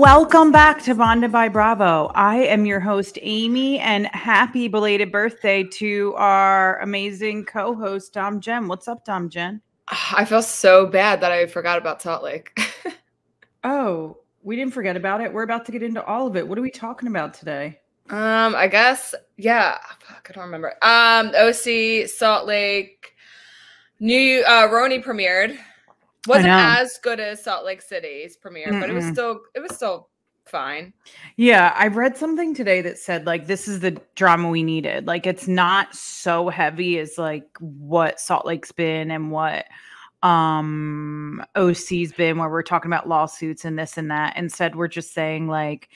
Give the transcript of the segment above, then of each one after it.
Welcome back to Bonded by Bravo. I am your host, Amy, and happy belated birthday to our amazing co-host, Dom Jen. What's up, Dom Jen? I feel so bad that I forgot about Salt Lake. Oh, we didn't forget about it. We're about to get into all of it. What are we talking about today? I guess, yeah. Fuck, I don't remember. OC, Salt Lake, Roni premiered. Wasn't as good as Salt Lake City's premiere, but it was still fine. Yeah, I read something today that said like this is the drama we needed. Like it's not so heavy as like what Salt Lake's been and what OC's been, where we're talking about lawsuits and this and that. Instead, we're just saying like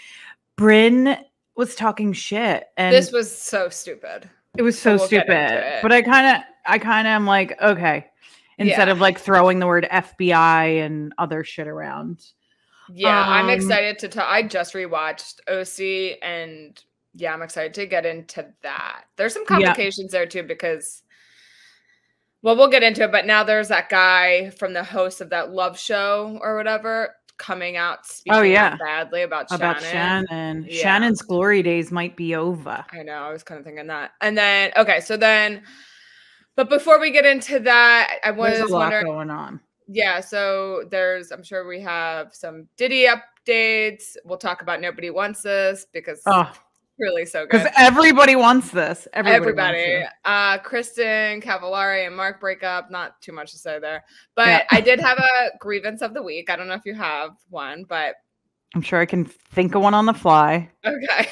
Brynn was talking shit, and this was so stupid. It was so stupid. But I kind of am like, okay, instead of like throwing the word FBI and other shit around. Yeah, I'm excited to talk. I just rewatched OC, and yeah, I'm excited to get into that. There's some complications there too because, well, we'll get into it. But now there's that guy from the host of that Love show or whatever coming out speaking out badly about Shannon. Yeah. Shannon's glory days might be over. I know. I was kind of thinking that. And then but before we get into that, I was wondering going on. Yeah, so I'm sure we have some Diddy updates. We'll talk about Nobody Wants This because it's really so good. Because everybody wants this. Everybody. Kristen, Cavallari, and Mark break up. Not too much to say there. But I did have a grievance of the week. I don't know if you have one, but I'm sure I can think of one on the fly. Okay.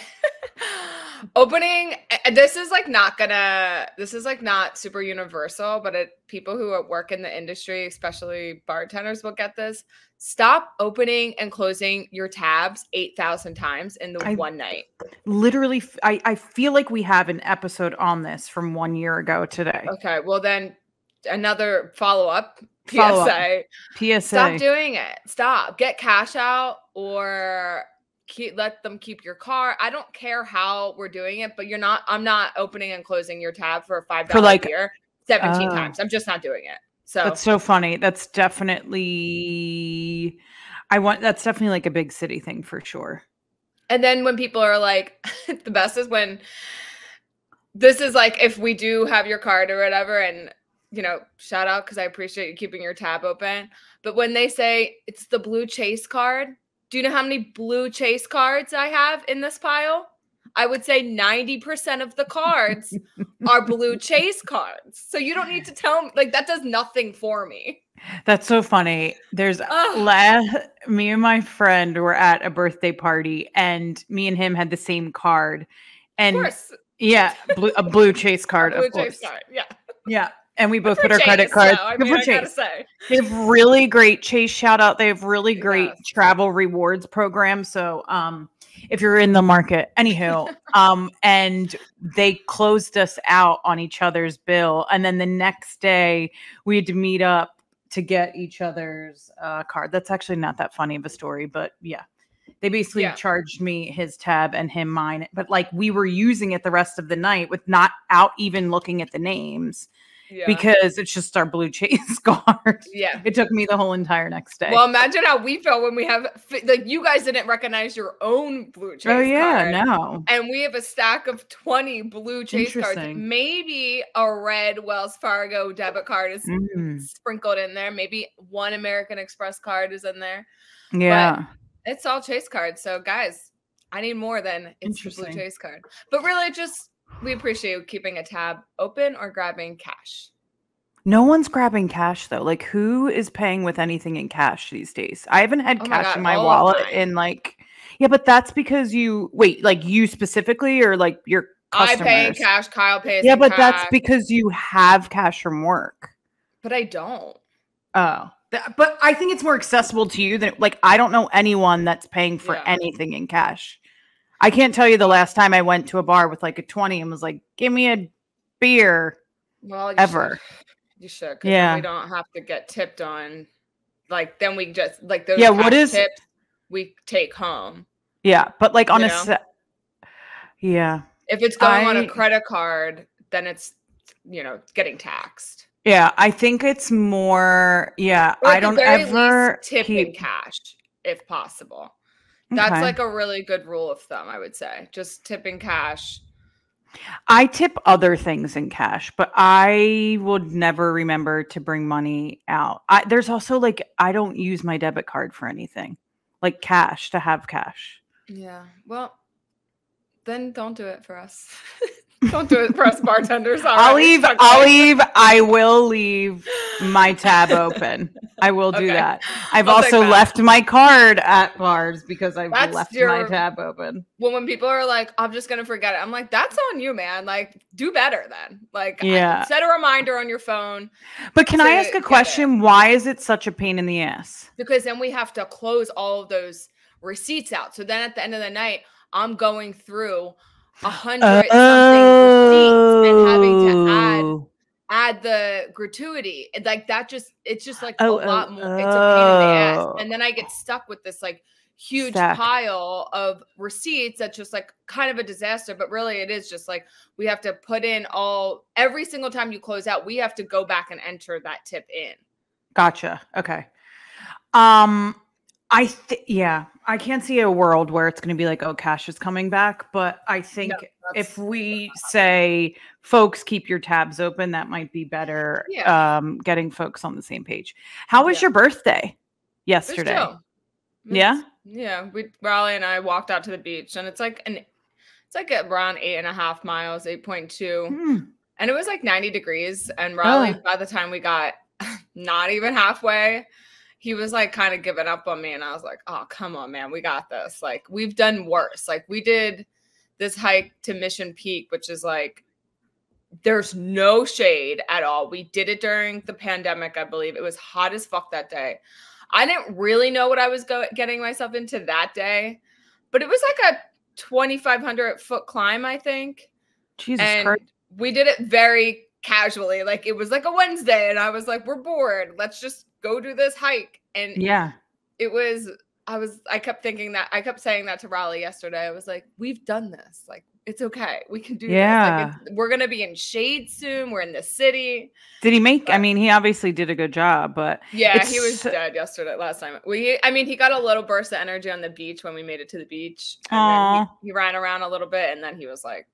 Opening, this is not super universal, but people who work in the industry, especially bartenders, will get this. Stop opening and closing your tabs 8,000 times in one night. Literally, I feel like we have an episode on this from 1 year ago today. Okay, well then another follow-up PSA. Stop doing it. Stop. Get cash out or let them keep your car. I don't care how we're doing it, but I'm not opening and closing your tab for $5 beer 17 times. I'm just not doing it. So that's so funny. That's definitely like a big city thing for sure. And then when people are like, the best is when this is like, if we do have your card or whatever, and shout out because I appreciate you keeping your tab open. But when they say it's the blue Chase card, do you know how many blue Chase cards I have in this pile? I would say 90% of the cards are blue Chase cards. So you don't need to tell me. Like, that does nothing for me. That's so funny. There's me and my friend were at a birthday party, and me and him had the same card. And of course. Yeah, a blue Chase card. Blue Chase card. Yeah. Yeah. And we both put our credit cards. I gotta say. They have really great Chase shout out. They have really great travel rewards programs. So if you're in the market, anywho, and they closed us out on each other's bill. And then the next day we had to meet up to get each other's card. That's actually not that funny of a story, but yeah. They basically charged me his tab and him mine. But like we were using it the rest of the night with not out even looking at the names. Yeah. Because it's just our blue Chase card. Yeah. It took me the whole entire next day. Well, imagine how we felt when we have, like, you guys didn't recognize your own blue Chase card. Oh, yeah, no. And we have a stack of 20 blue Chase cards. Maybe a red Wells Fargo debit card is sprinkled in there. Maybe one American Express card is in there. Yeah. But it's all Chase cards. So, guys, I need more than it's the blue Chase card. But really, we appreciate you keeping a tab open or grabbing cash. No one's grabbing cash, though. Like, who is paying with anything in cash these days? I haven't had cash in my wallet in like, yeah, but that's because you specifically or like your customers? I pay in cash. Kyle pays in cash. That's because you have cash from work. But I don't. Oh. But I think it's more accessible to you than, like, I don't know anyone that's paying for anything in cash. I can't tell you the last time I went to a bar with like a 20 and was like, give me a beer. Well, you should. Yeah. We don't have to get tipped on. Like, then we just, like, those tips we take home. Yeah. But like on If it's going on a credit card, then it's, getting taxed. Yeah. I think it's more, or I don't ever tip in cash if possible. That's Okay. like a really good rule of thumb, I would say. Just tipping cash. I tip other things in cash, but I would never remember to bring money out. There's also like, I don't use my debit card for anything, like cash, to have cash. Yeah. Well, then don't do it for us. Don't do it for us bartenders. I will leave my tab open. I will do that. I've also left my card at bars because I've left my tab open. Well, when people are like, I'm just going to forget it. I'm like, that's on you, man. Like, do better then. Like, set a reminder on your phone. But can I ask a question? Why is it such a pain in the ass? Because then we have to close all of those receipts out. So then at the end of the night, I'm going through 100 something receipts and having to add the gratuity. And like that it's just like a lot more. It's a pain in the ass. And then I get stuck with this like huge pile of receipts that's just like kind of a disaster. But really it is just like we have to put in every single time you close out, we have to go back and enter that tip in. Gotcha. Okay. I can't see a world where it's going to be like, oh, cash is coming back. But I think if we say, folks, keep your tabs open, that might be better. Getting folks on the same page. How was your birthday yesterday? Yeah. Riley and I walked out to the beach, and it's like around 8.5 miles, 8.2. And it was like 90 degrees. And Riley, by the time we got not even halfway, he was like kind of giving up on me. And I was like, oh, come on, man. We got this. Like, we've done worse. Like, we did this hike to Mission Peak, which is like, there's no shade at all. We did it during the pandemic, I believe. It was hot as fuck that day. I didn't really know what I was getting myself into that day, but it was like a 2,500 foot climb, I think. Jesus Christ. We did it very casually. Like, it was like a Wednesday, and I was like, we're bored. Let's just go do this hike. And I kept thinking that. I kept saying that to Raleigh yesterday. I was like, we've done this. Like, it's okay. We can do this. Like, we're going to be in shade soon. We're in the city. Did he make, he obviously did a good job, but. Yeah, he was dead last time. He got a little burst of energy on the beach when we made it to the beach. And then he ran around a little bit, and then he was like,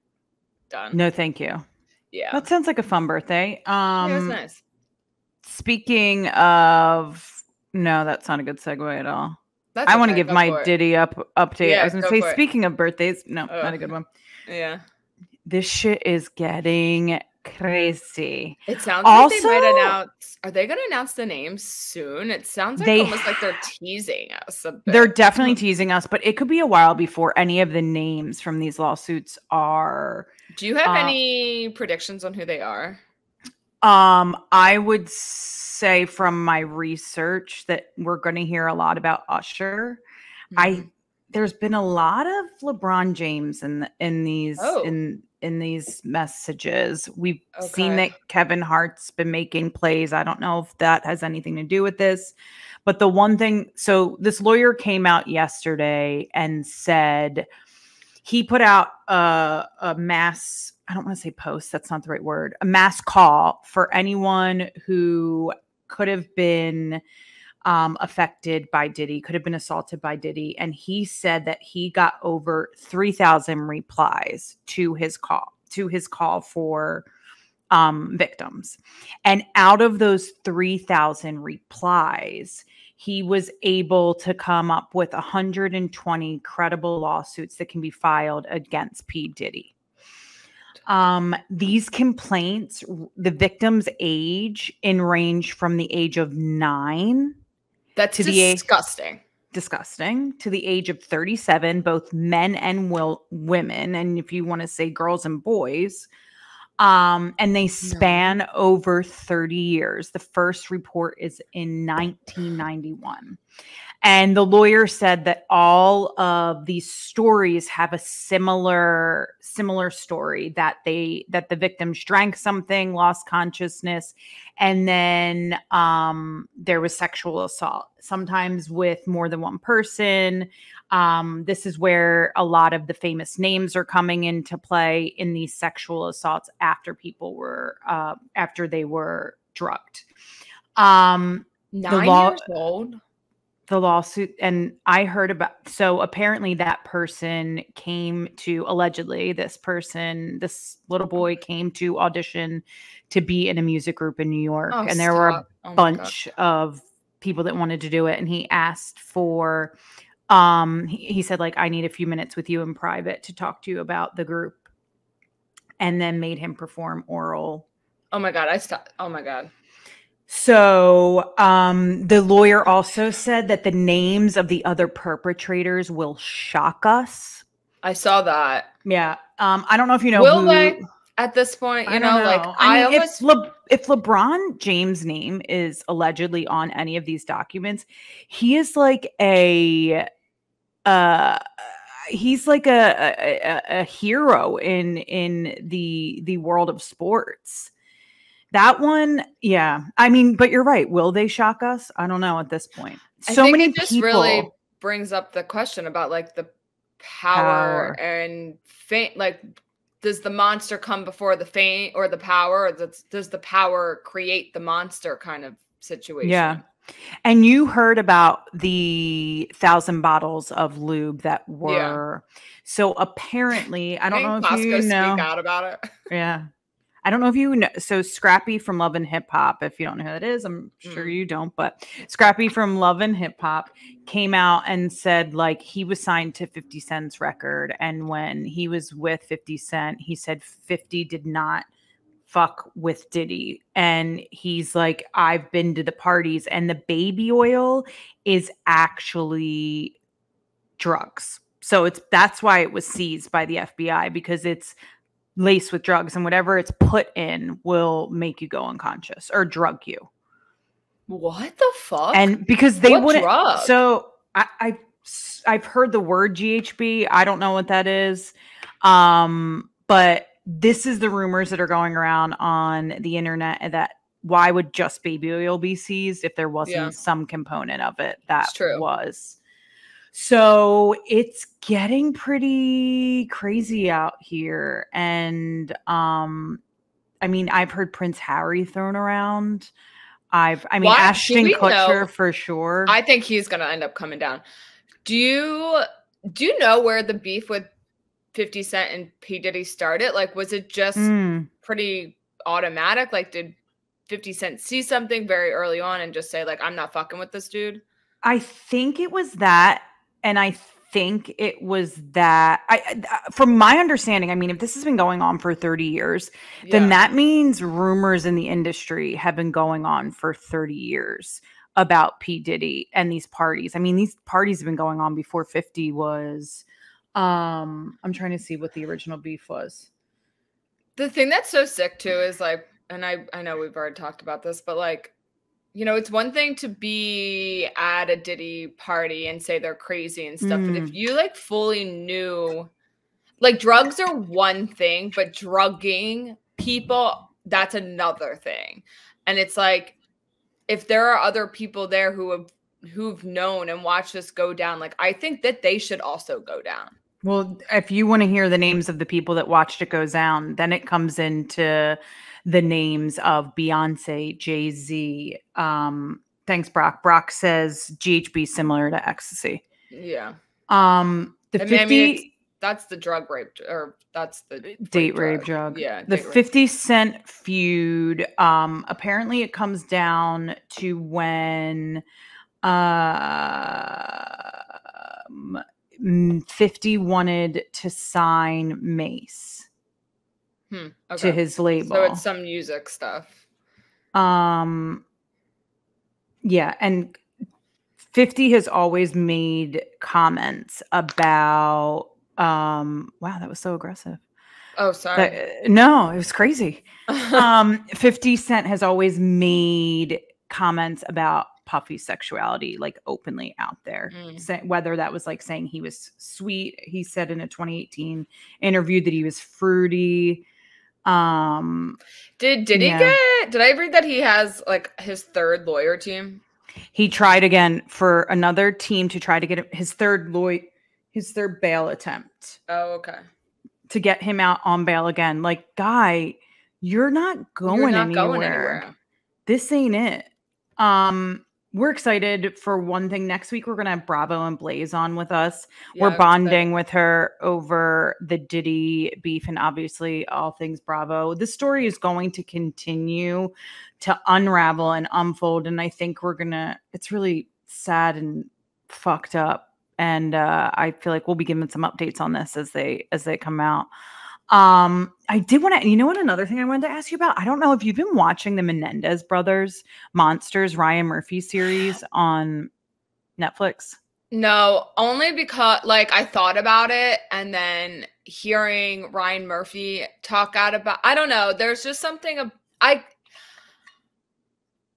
done. No, thank you. Yeah. That sounds like a fun birthday. It was nice. Speaking of, no, that's not a good segue at all. I want to give my Diddy update. Yeah, I was going to say, speaking of birthdays, no, not a good one. Yeah. This shit is getting crazy. It sounds like they might announce. Are they going to announce the names soon? It sounds like almost like they're teasing us a bit. They're definitely teasing us, but it could be a while before any of the names from these lawsuits are. Do you have any predictions on who they are? I would say from my research that we're going to hear a lot about Usher. Mm-hmm. There's been a lot of LeBron James in these messages. We've seen that Kevin Hart's been making plays. I don't know if that has anything to do with this, but the one thing, so this lawyer came out yesterday and said he put out a mass, I don't want to say post, that's not the right word, a mass call for anyone who could have been affected by Diddy, could have been assaulted by Diddy. And he said that he got over 3,000 replies to his call for victims. And out of those 3,000 replies, he was able to come up with 120 credible lawsuits that can be filed against P. Diddy. These complaints, the victim's age range from the age of 9. That's disgusting. Disgusting. To the age of 37, both men and women. And if you want to say girls and boys, and they span over 30 years. The first report is in 1991. And the lawyer said that all of these stories have a similar story, that the victims drank something, lost consciousness, and then there was sexual assault, sometimes with more than one person. This is where a lot of the famous names are coming into play in these sexual assaults after they were drugged. 9 years old. the lawsuit, and I heard about, so apparently that person came to, allegedly, this little boy came to audition to be in a music group in New York. Oh, and there were a stop. Oh my bunch of people that wanted to do it. And he asked for, he said, like, I need a few minutes with you in private to talk to you about the group. And then made him perform oral. Oh my God. I stopped. Oh my God. So the lawyer also said that the names of the other perpetrators will shock us. I saw that. Yeah. I don't know if you know will they at this point, you know, like I mean, if LeBron James' name is allegedly on any of these documents, he is like he's like a hero in the world of sports. That one, yeah. I mean, but you're right. Will they shock us? I don't know at this point. So many it just people really brings up the question about like the power and fame. Like, does the monster come before the fame or the power? Or does the power create the monster kind of situation? Yeah. And you heard about the 1,000 bottles of lube that were, so apparently, I don't know if Costco you know. speak out about it. Yeah. I don't know if you know. So Scrappy from Love and Hip Hop, if you don't know who that is, I'm sure you don't, but Scrappy from Love and Hip Hop came out and said, like, he was signed to 50 Cent's record. And when he was with 50 Cent, he said 50 did not fuck with Diddy. And he's like, I've been to the parties, and the baby oil is actually drugs. So that's why it was seized by the FBI, because it's laced with drugs, and whatever it's put in will make you go unconscious or drug you. What the fuck? And because they wouldn't. Drug? So I've heard the word GHB. I don't know what that is. But this is the rumors that are going around on the internet, that why would just baby oil be seized if there wasn't some component of it that was. So it's getting pretty crazy out here. And I mean, I've heard Prince Harry thrown around. Ashton Kutcher for sure. I think he's gonna end up coming down. Do you know where the beef with 50 Cent and P. Diddy started? Like, was it just pretty automatic? Like, did 50 Cent see something very early on and just say, like, I'm not fucking with this dude? I think it was that. And I think it was that, from my understanding, I mean, if this has been going on for 30 years, then that means rumors in the industry have been going on for 30 years about P. Diddy and these parties. I mean, these parties have been going on before 50 was, I'm trying to see what the original beef was. The thing that's so sick too is like, and I know we've already talked about this, but like, you know, it's one thing to be at a Diddy party and say they're crazy and stuff. But if you like fully knew, like, drugs are one thing, but drugging people, that's another thing. And it's like, if there are other people there who've known and watched this go down, like, I think that they should also go down. Well, if you want to hear the names of the people that watched it go down, then it comes into the names of Beyonce, Jay-Z. Thanks, Brock. Brock says GHB similar to ecstasy. Yeah. That's the drug rape, or that's the date rape drug. Yeah. The 50 Cent feud. Apparently it comes down to when 50 wanted to sign Mace. To his label. So it's some music stuff. Yeah, and 50 has always made comments about wow, that was so aggressive. Oh, sorry. No, it was crazy. 50 Cent has always made comments about Puffy's sexuality, like, openly out there. Whether that was like saying he was sweet. He said in a 2018 interview that he was fruity. Did I read that he has like his third lawyer team? He tried again for another team to try to get his third bail attempt. Oh, okay. To get him out on bail again. Like, guy, you're not going anywhere. This ain't it. we're excited for one thing. Next week, we're going to have Bravo and Blaze on with us. Yeah, we're I'm bonding excited. with her over the Diddy beef and obviously all things Bravo. This story is going to continue to unravel and unfold. And I think it's really sad and fucked up. And I feel like we'll be giving some updates on this as they come out. I did want to, you know what, another thing I wanted to ask you about, I don't know if you've been watching the Menendez brothers Monsters Ryan Murphy series on Netflix. No, only because like I thought about it and then hearing Ryan Murphy talk out about, I don't know, there's just something I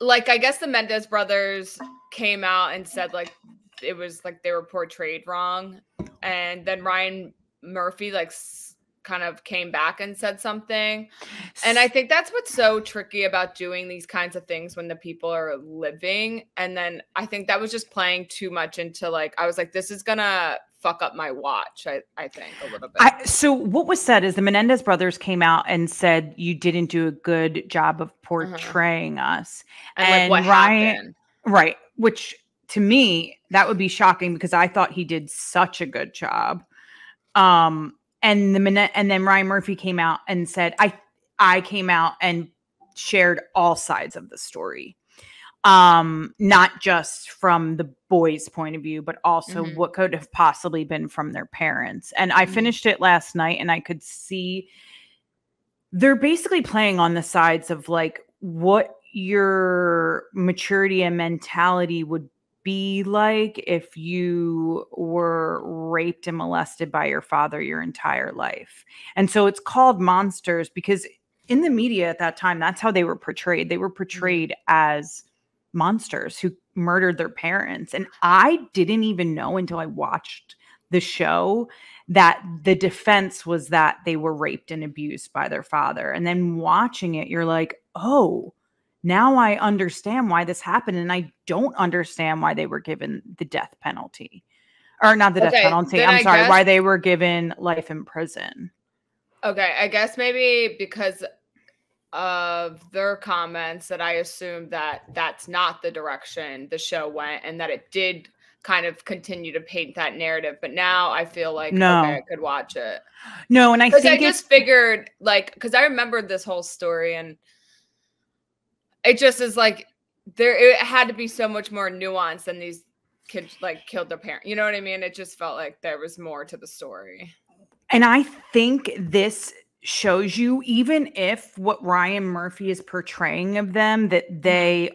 guess the Menendez brothers came out and said like it was like they were portrayed wrong, and then Ryan Murphy like kind of came back and said something. And I think that's what's so tricky about doing these kinds of things when the people are living. And then I think that was just playing too much into like, I was like, this is gonna fuck up my watch, I think a little bit. So what was said is the Menendez brothers came out and said you didn't do a good job of portraying us. And like what happened. Right. Which to me, that would be shocking because I thought he did such a good job. And then Ryan Murphy came out and said, I came out and shared all sides of the story. Not just from the boys' point of view, but also what could have possibly been from their parents. And I finished it last night and I could see they're basically playing on the sides of like what your maturity and mentality would be like if you were raped and molested by your father your entire life. And so it's called Monsters because in the media at that time, that's how they were portrayed. They were portrayed as monsters who murdered their parents. And I didn't even know until I watched the show that the defense was that they were raped and abused by their father. And then watching it, you're like, oh, now I understand why this happened. And I don't understand why they were given the death penalty. Or not the death penalty. I'm sorry, why they were given life in prison. Okay, I guess maybe because of their comments that I assumed that that's not the direction the show went and that it did kind of continue to paint that narrative. But now I feel like, okay, I could watch it. No, and I think I just figured like, because I remembered this whole story and it just is like it had to be so much more nuanced than these kids like killed their parent. You know what I mean? It just felt like there was more to the story. And I think this shows you, even if what Ryan Murphy is portraying of them, that they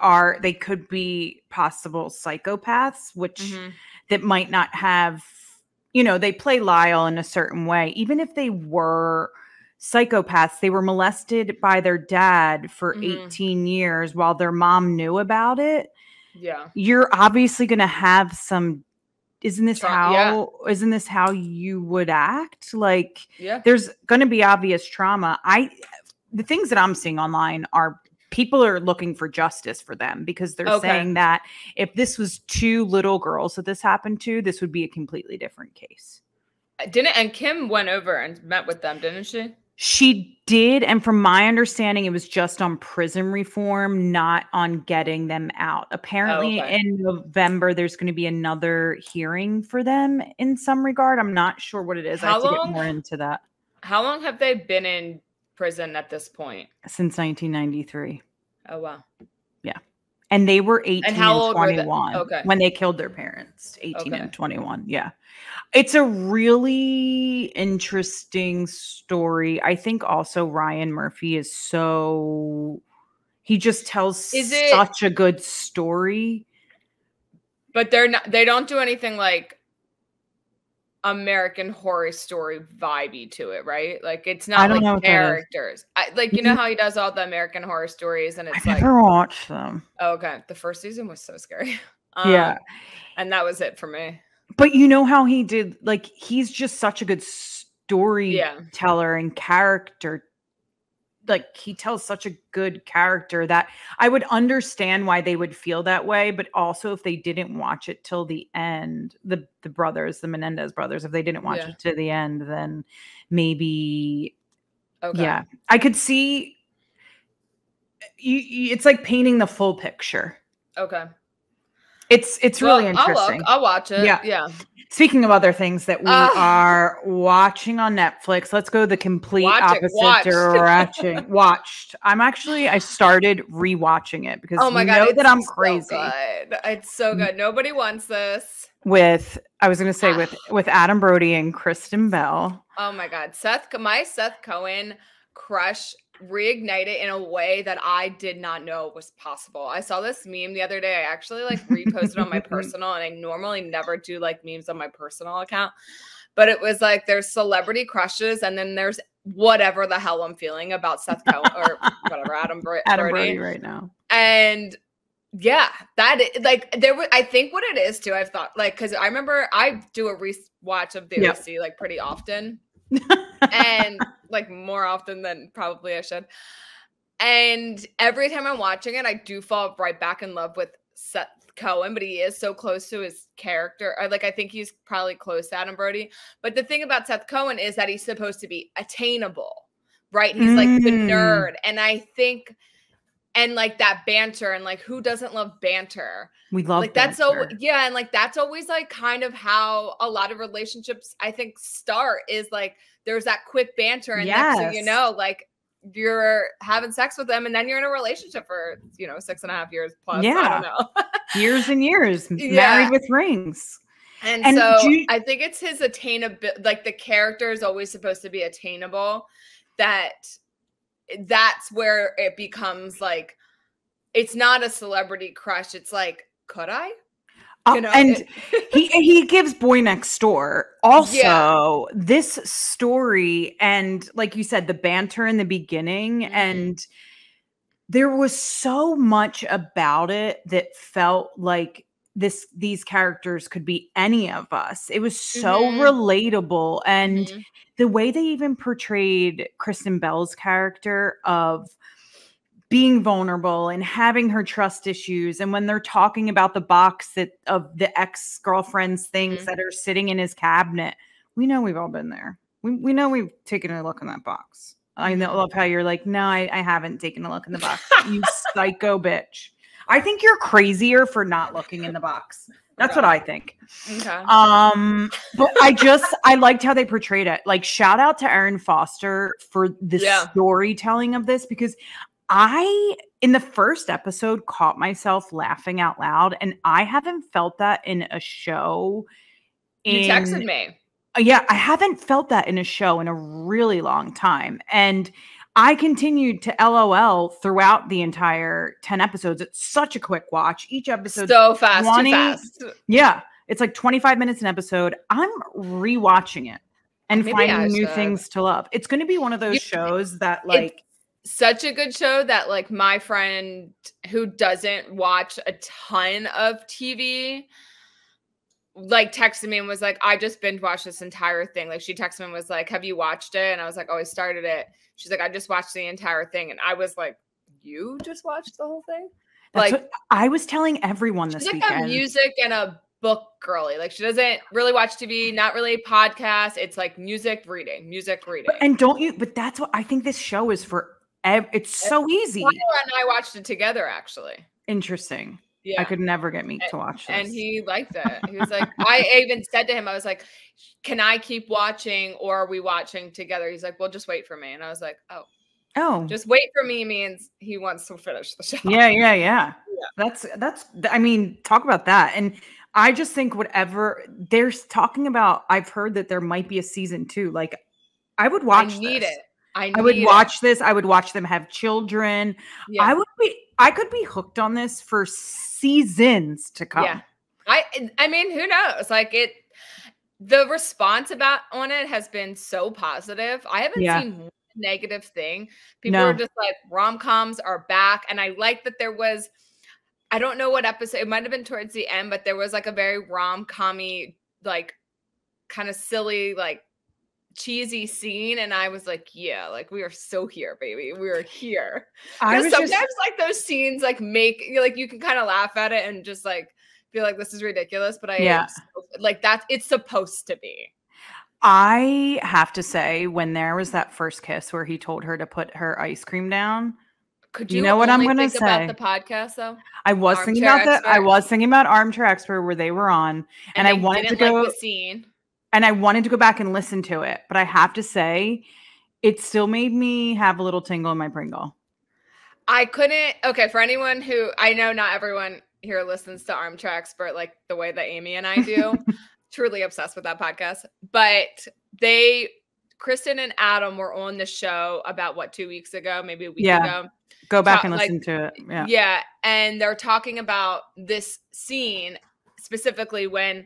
could be possible psychopaths, which that might not have, they play Lyle in a certain way. Even if they were psychopaths, they were molested by their dad for 18 years while their mom knew about it. Yeah. You're obviously going to have some, isn't this how you would act? Like, there's going to be obvious trauma. The things that I'm seeing online are people are looking for justice for them because they're saying that if this was two little girls that this happened to, this would be a completely different case. And Kim went over and met with them, didn't she? She did. And from my understanding, it was just on prison reform, not on getting them out. Apparently in November, there's going to be another hearing for them in some regard. I'm not sure what it is. I have to get more into that. How long have they been in prison at this point? Since 1993. Oh, wow. Yeah. And they were 18 and 21 when they killed their parents. 18 and 21. Yeah. It's a really interesting story. I think also Ryan Murphy is he just tells such a good story. But they don't do anything like American Horror Story vibey to it, right? Like it's not like characters. You know how he does all the American Horror Stories and it's I never watched them. Oh, okay. The first season was so scary. Yeah. And that was it for me. But you know how he did, like, he's just such a good storyteller and character. Like, he tells such a good character that I would understand why they would feel that way. But also, if they didn't watch it till the end, the brothers, the Menendez brothers, if they didn't watch it to the end, then maybe, I could see. It's like painting the full picture. Okay. It's really interesting. I'll watch it. Yeah. Yeah. Speaking of other things that we are watching on Netflix, let's go the complete opposite direction. Watched. I started rewatching it because oh my God, know that I'm crazy. So good. It's so good. Nobody wants this. I was going to say with Adam Brody and Kristen Bell. Oh my God. My Seth Cohen crush reignited in a way that I did not know was possible. I saw this meme the other day. I actually like reposted on my personal, and I normally never do like memes on my personal account, but it was like there's celebrity crushes and then there's whatever the hell I'm feeling about Seth Cohen or whatever, Adam Brody right now. And yeah, I think what it is too, I've thought like, cause I remember I do a rewatch of the OC like pretty often. And like more often than probably I should. And every time I'm watching it, I do fall right back in love with Seth Cohen, but he is so close to his character. I think he's probably close to Adam Brody. But the thing about Seth Cohen is that he's supposed to be attainable, right? He's like the nerd. And I think, and like that banter, and like who doesn't love banter? We love like banter. That's so yeah, and like that's always like kind of how a lot of relationships I think start, is like there's that quick banter, and next thing you know, like you're having sex with them, and then you're in a relationship for 6.5 years plus. Yeah, I don't know. years and years, married with rings. And so I think it's his attainability. Like the character is always supposed to be attainable. That's where it becomes like, it's not a celebrity crush. It's like, could I? And he gives Boy Next Door also this story, and like you said, the banter in the beginning, and there was so much about it that felt like these characters could be any of us. It was so relatable, and the way they even portrayed Kristen Bell's character of being vulnerable and having her trust issues. And when they're talking about the box of the ex-girlfriend's things that are sitting in his cabinet, we know we've all been there. We know we've taken a look in that box. I love how you're like, no, I haven't taken a look in the box. You psycho bitch. I think you're crazier for not looking in the box. That's what I think. Okay. But I liked how they portrayed it. Like, shout out to Erin Foster for the storytelling of this, because in the first episode, caught myself laughing out loud, and I haven't felt that in a show. You texted me. Yeah, I haven't felt that in a show in a really long time. And I continued to LOL throughout the entire 10 episodes. It's such a quick watch. Each episode so fast, too fast. Yeah, it's like 25 minutes an episode. I'm rewatching it and finding new things to love. It's going to be one of those shows that like, such a good show that like my friend who doesn't watch a ton of TV like texted me and was like, I just binge watched this entire thing. Like she texted me and was like, have you watched it? And I was like, oh, I started it. She's like, I just watched the entire thing. And I was like, you just watched the whole thing? That's like what I was telling everyone this weekend. Like a music and a book girly. Like she doesn't really watch TV, not really podcasts. It's like music reading. But that's what I think this show is for. It's so easy. Tyler and I watched it together, actually. Interesting. Yeah. I could never get Meek to watch this. And he liked it. He was like, I even said to him, I was like, can I keep watching or are we watching together? He's like, well, just wait for me. And I was like, oh, just wait for me means he wants to finish the show. Yeah. That's, I mean, talk about that. And I just think whatever they're talking about, I've heard that there might be a season 2. Like I would watch this. I would watch this. I would watch them have children. Yeah. I could be hooked on this for seasons to come. Yeah. I mean, who knows? Like the response on it has been so positive. I haven't seen one negative thing. People are just like, rom-coms are back. And I like that there was, I don't know what episode, it might have been towards the end, but there was like a very rom-com-y, like kind of silly, like cheesy scene, and I was like, yeah, like we are so here, baby. We are here. Sometimes like those scenes like make like you can kind of laugh at it and just like feel like this is ridiculous, but like that it's supposed to be. I have to say, when there was that first kiss where he told her to put her ice cream down, Could You know what I'm gonna think about say? the podcast though? I was thinking Armchair about that. I Expert? was thinking about Armchair Expert where they were on, and I they wanted to didn't like go the scene. and I wanted to go back and listen to it, but I have to say, it still made me have a little tingle in my Pringle. I couldn't. Okay, for anyone who I know, not everyone here listens to Armchair Expert like the way that Amy and I do. Truly obsessed with that podcast, but Kristen and Adam were on the show about 2 weeks ago, maybe a week ago. Go back and listen to it. Yeah. Yeah. And they're talking about this scene specifically when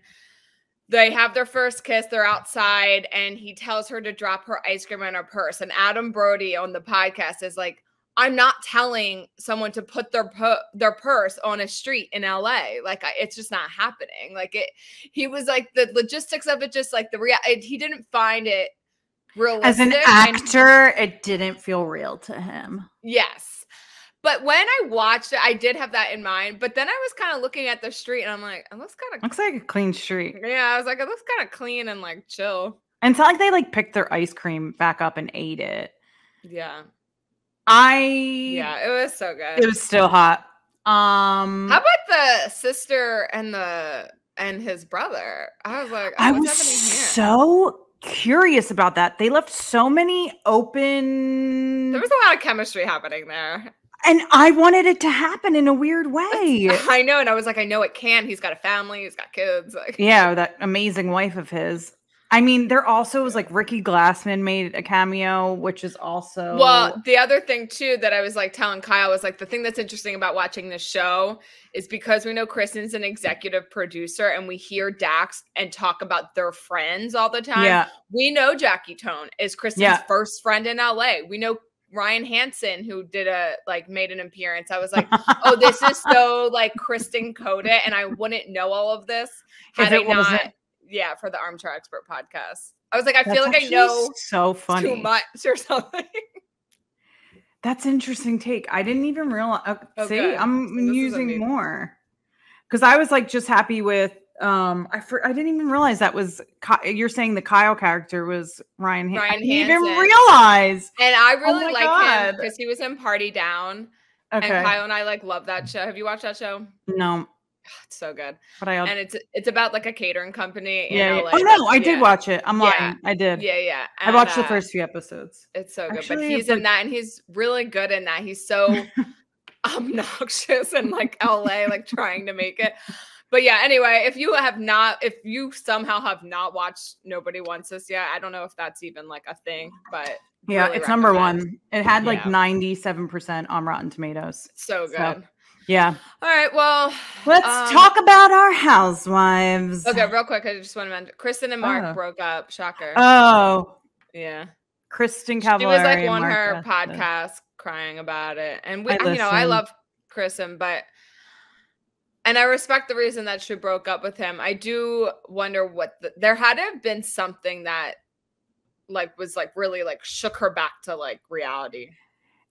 they have their first kiss, they're outside, and he tells her to drop her ice cream in her purse. And Adam Brody on the podcast is like, I'm not telling someone to put their purse on a street in LA. Like, it's just not happening. Like, he was like, the logistics of it, just like he didn't find it realistic. As an actor, it didn't feel real to him. Yes. But when I watched it, I did have that in mind. But then I was kind of looking at the street and I'm like, it looks like a clean street. Yeah, I was like, it looks kind of clean and like chill. And it's not like they like picked their ice cream back up and ate it. Yeah. Yeah, it was so good. It was still hot. How about the sister and his brother? I was like, I was so curious about that. They left so many open. There was a lot of chemistry happening there. And I wanted it to happen in a weird way. I know. And I was like, I know it can. He's got a family. He's got kids. Like, yeah, that amazing wife of his. I mean, there also was like Ricky Glassman made a cameo, which is also. Well, the other thing too that I was like telling Kyle was like the thing that's interesting about watching this show is because we know Kristen's an executive producer and we hear Dax and talk about their friends all the time. Yeah. We know Jackie Tone is Kristen's first friend in LA. We know Ryan Hansen, who made an appearance. I was like, oh, this is so like Kristen coded, and I wouldn't know all of this had I not. Yeah, for the Armchair Expert podcast. I was like, I feel like I know so funny too much or something. That's an interesting take. I didn't even realize. See, good. I'm using more because I was like just happy with. I didn't even realize that was. You're saying the Kyle character was Ryan Hansen. I didn't even realize. And I really like him because he was in Party Down. Okay. And Kyle and I like love that show. Have you watched that show? No. It's so good. But it's about like a catering company in LA. Oh no, I did watch it. I'm lying. I did. Yeah. And, I watched the first few episodes. It's so good. But he's in that and he's really good in that. He's so obnoxious and like LA, like trying to make it. But yeah, anyway, if you somehow have not watched Nobody Wants Us yet, I don't know if that's even like a thing, but yeah, really it's number one. It had like 97% on Rotten Tomatoes. So good. Yeah. All right. Well, let's talk about our housewives. Okay, real quick. I just want to mention Kristen and Mark broke up. Shocker. Oh. Yeah. Kristen Cavallari. She was like on her podcast crying about it. And I love Kristen, and I respect the reason that she broke up with him. I do wonder there had to have been something that like was like really like shook her back to like reality.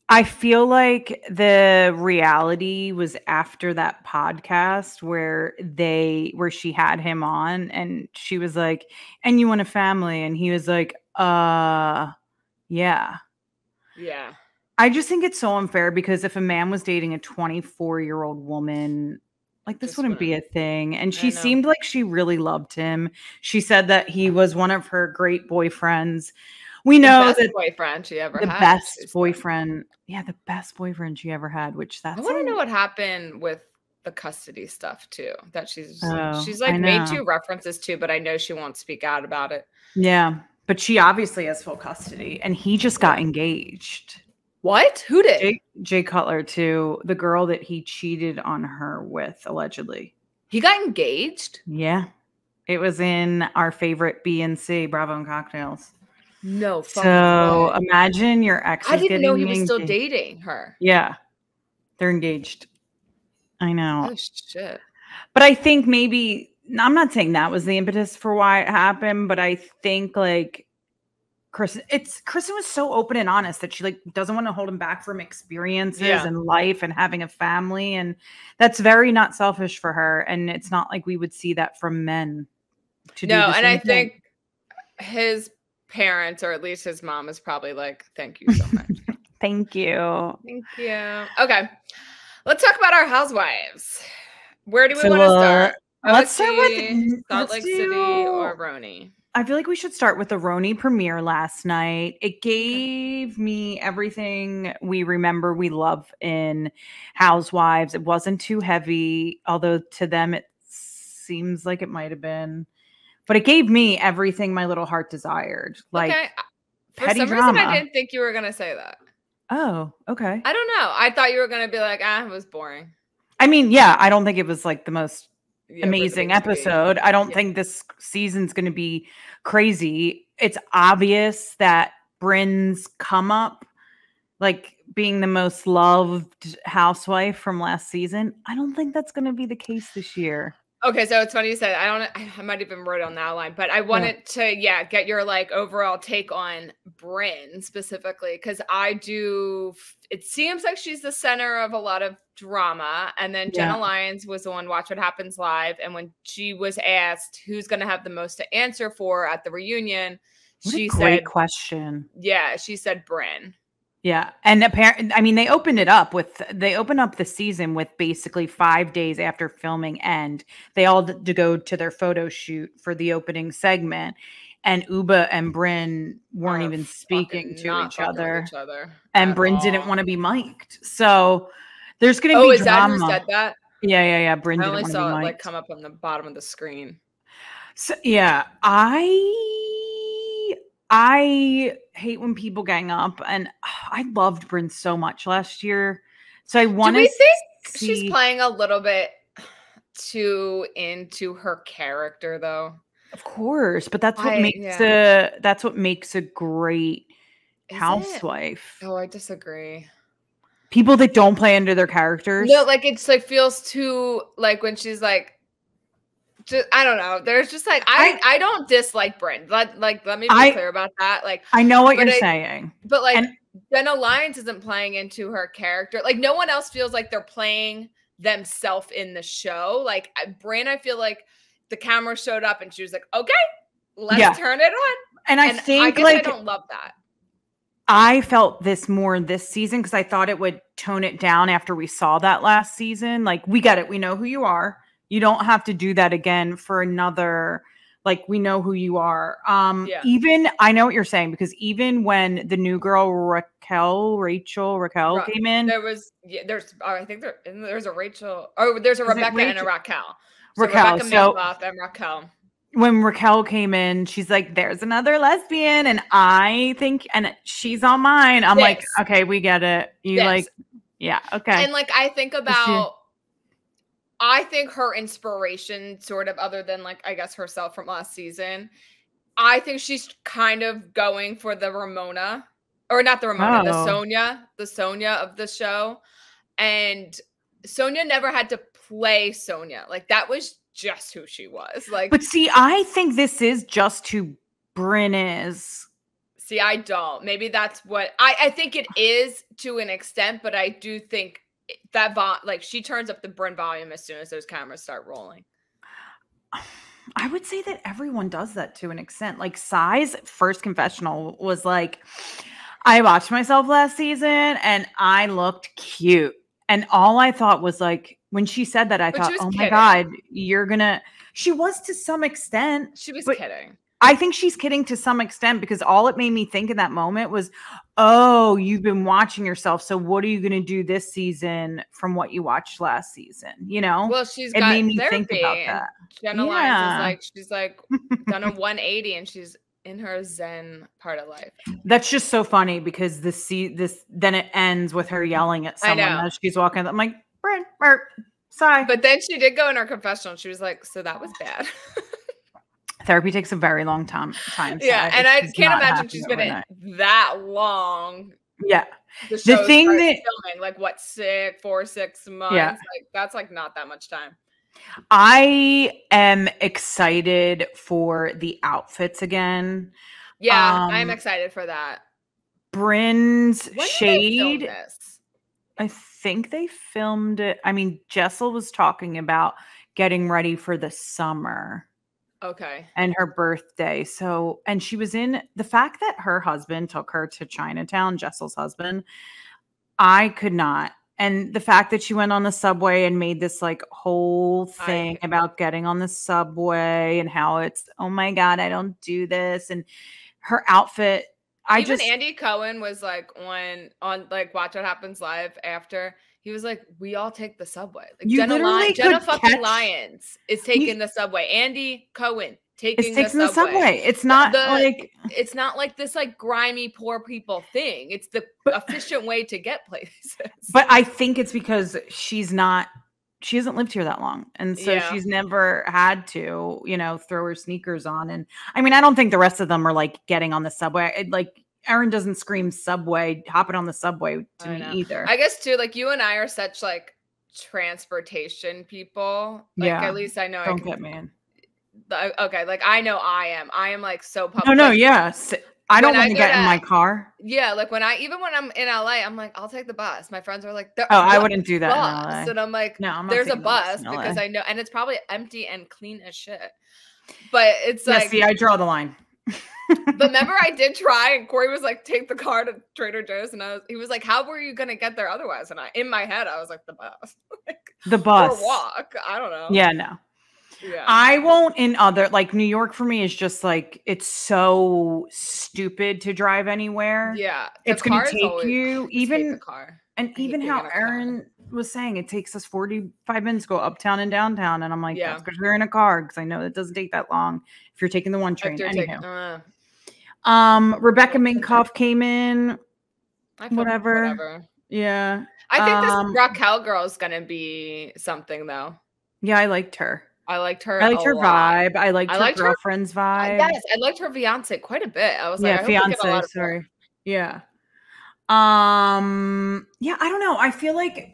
I feel like the reality was after that podcast where she had him on and she was like, and you want a family? And he was like, yeah. Yeah. I just think it's so unfair because if a man was dating a 24-year-old woman, like this wouldn't be a thing. And she seemed like she really loved him. She said that he was one of her great boyfriends. We know the best boyfriend she ever had. The best boyfriend. Yeah, the best boyfriend she ever had, I want to know what happened with the custody stuff too. That she's like made 2 references to, but I know she won't speak out about it. Yeah, but she obviously has full custody and he just got engaged. What? Who did? Jay Cutler to the girl that he cheated on her with, allegedly. He got engaged? Yeah. It was in our favorite B&C, Bravo and Cocktails. No fucking So way. Imagine your ex. I didn't know he was still dating her. Yeah. They're engaged. I know. Oh, shit. But I think maybe, I'm not saying that was the impetus for why it happened, but I think like Kristen was so open and honest that she like doesn't want to hold him back from experiences and life and having a family. And that's very not selfish for her. And it's not like we would see that from men. And I think his parents, or at least his mom, is probably like, thank you so much. Thank you. Thank you. Okay. Let's talk about our housewives. Where do we So, want to start? let's start OSG, with Salt Lake City, or Roni? I feel like we should start with the Roni premiere last night. It gave me everything we remember we love in Housewives. It wasn't too heavy, although to them it seems like it might have been. But it gave me everything my little heart desired. Like Okay. For petty some drama. reason, I didn't think you were going to say that. Oh, okay. I don't know. I thought you were going to be like, it was boring. I mean, yeah, I don't think it was like the most amazing for the big episode. I don't think this season's going to be crazy. It's obvious that Bryn's come up, like being the most loved housewife from last season, I don't think that's going to be the case this year. Okay, so it's funny you said. I might even wrote on that line, but I wanted to, get your like overall take on Bryn specifically, because I do. It seems like she's the center of a lot of drama, and then Jenna Lyons was on Watch What Happens Live, and when she was asked who's going to have the most to answer for at the reunion, she said, "Great question." Yeah, she said Bryn. Yeah. And apparently, I mean, they opened up the season with basically 5 days after filming end. They all to go to their photo shoot for the opening segment. And Uba and Bryn weren't even speaking to each other. And Bryn didn't want to be mic'd. So there's going to be drama. Is that who said that? Yeah. Bryn I didn't only want to saw be it mic'd. like come up on the bottom of the screen. So yeah, I hate when people gang up, and I loved Bryn so much last year. So I want to. Do we think she's playing a little bit too into her character, though? Of course, but that's what makes a great housewife. Oh, I disagree. People that don't play into their characters. No, like it's like feels too like when she's like. I don't know. There's just like I don't dislike Bryn. Let me be clear about that. Like I know what you're saying, but like Jenna Lyons isn't playing into her character. Like no one else feels like they're playing themselves in the show. Like Bryn, I feel like the camera showed up and she was like, "Okay, let's turn it on." And I think I don't love that. I felt this more this season because I thought it would tone it down after we saw that last season. Like we get it. We know who you are. You don't have to do that again for another, like, we know who you are. Even, I know what you're saying, because even when the new girl, Raquel came in. I think there's a Rachel. Oh, there's a Rebecca and a Raquel. Raquel. And Raquel. When Raquel came in, she's like, there's another lesbian. And I think, and she's on mine. I'm like, okay, we get it. Okay. And like, I think about, I think her inspiration, sort of, other than like, I guess herself from last season, I think she's kind of going for the Ramona, or not the Ramona, the Sonia of the show. And Sonia never had to play Sonia. Like that was just who she was. Like, but see, I think this is just who Bryn is. See, I don't. Maybe that's what I think it is to an extent, but I do think that like she turns up the Bryn volume as soon as those cameras start rolling. I would say that everyone does that to an extent. Like Sai's first confessional was like, I watched myself last season and I looked cute. And all I thought was like, when she said that, I thought, oh my God, she was to some extent. She was kidding. I think she's kidding to some extent, because all it made me think in that moment was, oh, you've been watching yourself. So what are you going to do this season from what you watched last season? You know? Well, it made me think about that. Jenna Lyons is like, she's like done a 180 and she's in her Zen part of life. That's just so funny, because then it ends with her yelling at someone as she's walking. I'm like, Bryn, Sai. But then she did go in her confessional. She was like, so that was bad. Therapy takes a very long time. Yeah, and I can't imagine she's been in that long. Yeah. The thing that filming, like what, 4-6 months? Yeah. Like that's like not that much time. I am excited for the outfits again. Yeah, I'm excited for that. Bryn's shade. I think they filmed it. I mean, Jessel was talking about getting ready for the summer. Okay. and her birthday. So, and she was in the fact that her husband took her to Chinatown, Jessel's husband, I could not. And the fact that she went on the subway and made this like whole thing about getting on the subway and how it's, oh my God, I don't do this. And her outfit, Even Andy Cohen was like on like Watch What Happens Live after. He was like, we all take the subway. Like Jenna fucking Lyons is taking the subway. Andy Cohen taking the subway. It's not it's not like this like grimy poor people thing. It's the efficient way to get places. But I think it's because she hasn't lived here that long. And so she's never had to, you know, throw her sneakers on. And I mean, I don't think the rest of them are like getting on the subway. Like Erin doesn't scream subway, hopping on the subway to me either. I guess too, like you and I are such like transportation people. Like at least I know. Don't get me in. Okay, like I know I am like so public. Oh no, yes. I don't want to get in my car. Yeah, like when I'm in LA, I'm like, I'll take the bus. My friends are like, I wouldn't do that in LA. And I'm like, no, I'm not there's a bus because I know, and it's probably empty and clean as shit. But it's like, see, I draw the line. But remember, I did try, and Corey was like, take the car to Trader Joe's, and he was like, how were you gonna get there otherwise? And in my head, I was like, the bus, the bus, or walk. I don't know. Yeah, no. Yeah. I won't in other like New York for me is just like it's so stupid to drive anywhere. Yeah. It's gonna take you even and even how Erin was saying it takes us 45 minutes to go uptown and downtown. And I'm like, that's because we're in a car because I know it doesn't take that long if you're taking the one train. Rebecca Minkoff came in. Whatever. Yeah. I think this Raquel girl is gonna be something though. Yeah, I liked her. I liked her. I liked her vibe. I liked her girlfriend's vibe. Yes, I liked her fiance quite a bit. I was like, fiance. Sorry. Yeah. I don't know. I feel like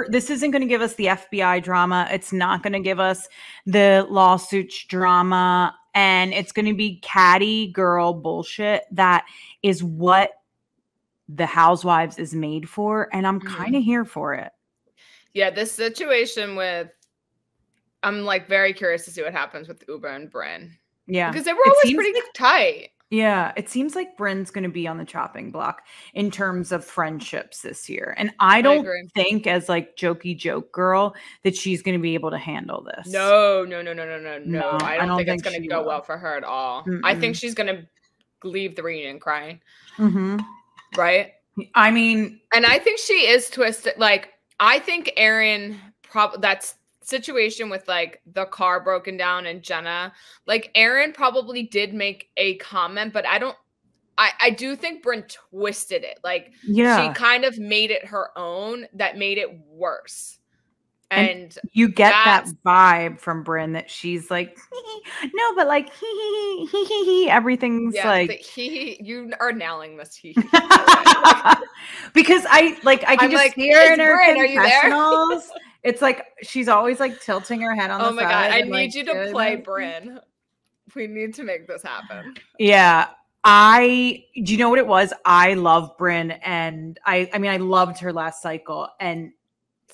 this isn't going to give us the FBI drama. It's not going to give us the lawsuits drama, and it's going to be catty girl bullshit. That is what the Housewives is made for, and I'm kind of here for it. Yeah, this situation I'm like very curious to see what happens with Uber and Brynn. Yeah. Because they were always pretty tight. Yeah. It seems like Brynn's going to be on the chopping block in terms of friendships this year. And I don't think as like jokey joke girl that she's going to be able to handle this. No. I don't think it's going to go well for her at all. I think she's going to leave the reunion crying. Right? I mean. And I think she is twisted. Like, I think Erin that's situation with like the car broken down and Jenna, like Erin probably did make a comment, but I do think Brynn twisted it. Like she kind of made it her own that made it worse. And you get that vibe from Brynn that she's like, no, but like everything's like you are nailing this because I can just hear in her confessionals. It's like she's always like tilting her head on the side. Oh my God. I need you to play Brynn. We need to make this happen. Yeah. Do you know what it was? I love Brynn, and I mean I loved her last cycle and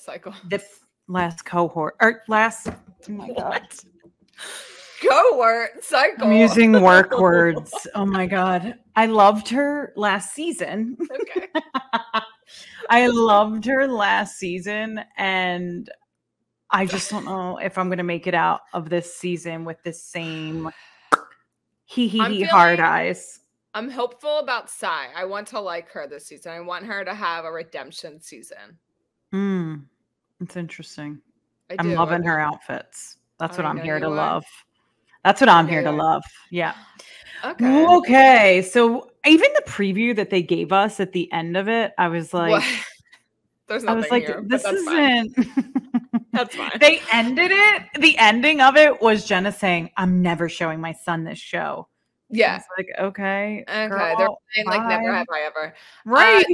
the last cohort or last oh my God. Cohort cycle. I'm using work words. Oh my God. I loved her last season. Okay. I loved her last season, and I just don't know if I'm going to make it out of this season with the same hard eyes. I'm hopeful about Sai. I want to like her this season. I want her to have a redemption season. It's interesting. I'm loving her outfits. That's what I'm here to love. That's what I'm here to love. Yeah. Okay. So even the preview that they gave us at the end of it, I was like, there's nothing here, this isn't. That's fine. They ended it. The ending of it was Jenna saying, I'm never showing my son this show. Yeah. It's like, okay. Girl, they're saying like never have I ever. Right.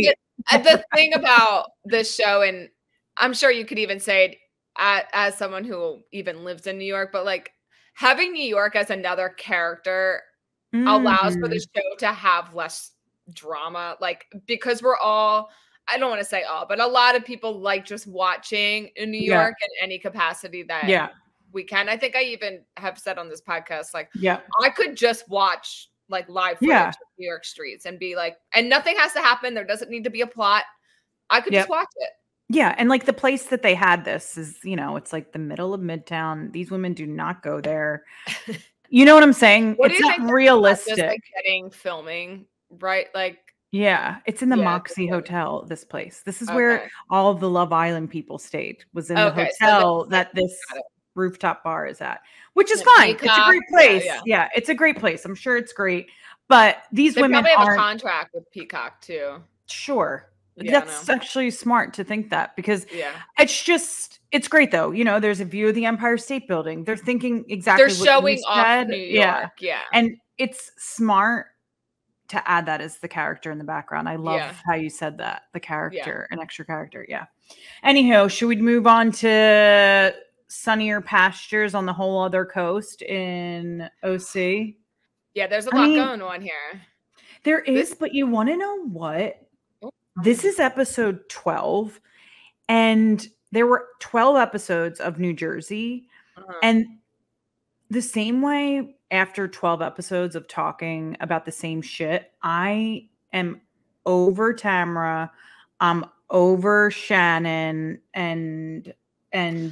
The thing about this show, and I'm sure you could even say it as someone who even lives in New York, but like having New York as another character allows for the show to have less drama. Like, because we're all, I don't want to say all, but a lot of people like just watching in New York in any capacity that weekend. I think I even have said on this podcast, like, Yeah. I could just watch like live footage of New York streets and be like, and nothing has to happen. There doesn't need to be a plot. I could just watch it. Yeah. And like the place that they had this is, you know, it's like the middle of Midtown. These women do not go there. You know what I'm saying? What it's do you not think realistic. just like getting filming, right? Like, yeah, it's in the Moxie Hotel, this place. This is where all of the Love Island people stayed, was in the hotel that this rooftop bar is at, which is fine. Peacock, it's a great place. Yeah, it's a great place. I'm sure it's great. But these women probably have a contract with Peacock too. Sure. Yeah, that's actually smart to think that, because it's great though. You know, there's a view of the Empire State Building. They're thinking exactly they're showing off New York. Yeah. And it's smart to add that as the character in the background. I love how you said that. The character, an extra character. Yeah. Anywho, should we move on to sunnier pastures on the whole other coast in OC? Yeah, there's a lot going on here. There is, but you want to know what? This is episode 12, and there were 12 episodes of New Jersey. And the same way, after 12 episodes of talking about the same shit, I am over Tamra. I'm over Shannon and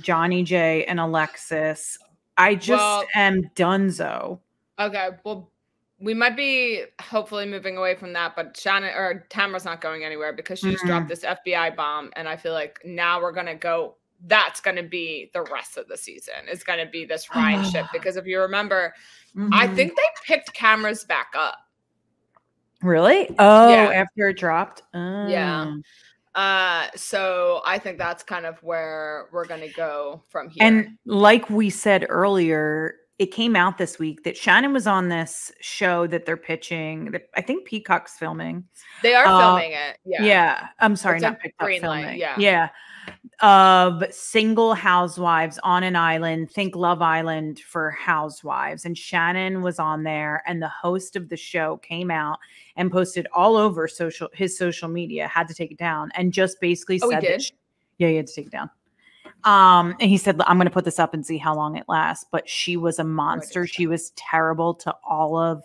Johnny J and Alexis. I just am donezo. Okay, well, we might be hopefully moving away from that, but Shannon or Tamra's not going anywhere because she just dropped this FBI bomb. And I feel like now we're going to go, that's going to be the rest of the season. It's going to be this Ryan ship. Because if you remember, I think they picked cameras back up. Really? Oh, after it dropped? Yeah. So I think that's kind of where we're going to go from here. And like we said earlier, it came out this week that Shannon was on this show that they're pitching. That I think Peacock's filming. They are filming it. Yeah. Yeah. I'm sorry, not Peacock filming. Yeah. Of single housewives on an island. Think Love Island for housewives. And Shannon was on there, and the host of the show came out and posted all over his social media, had to take it down, and just basically said he did? He had to take it down. And he said, I'm going to put this up and see how long it lasts. But she was a monster. She was terrible to all of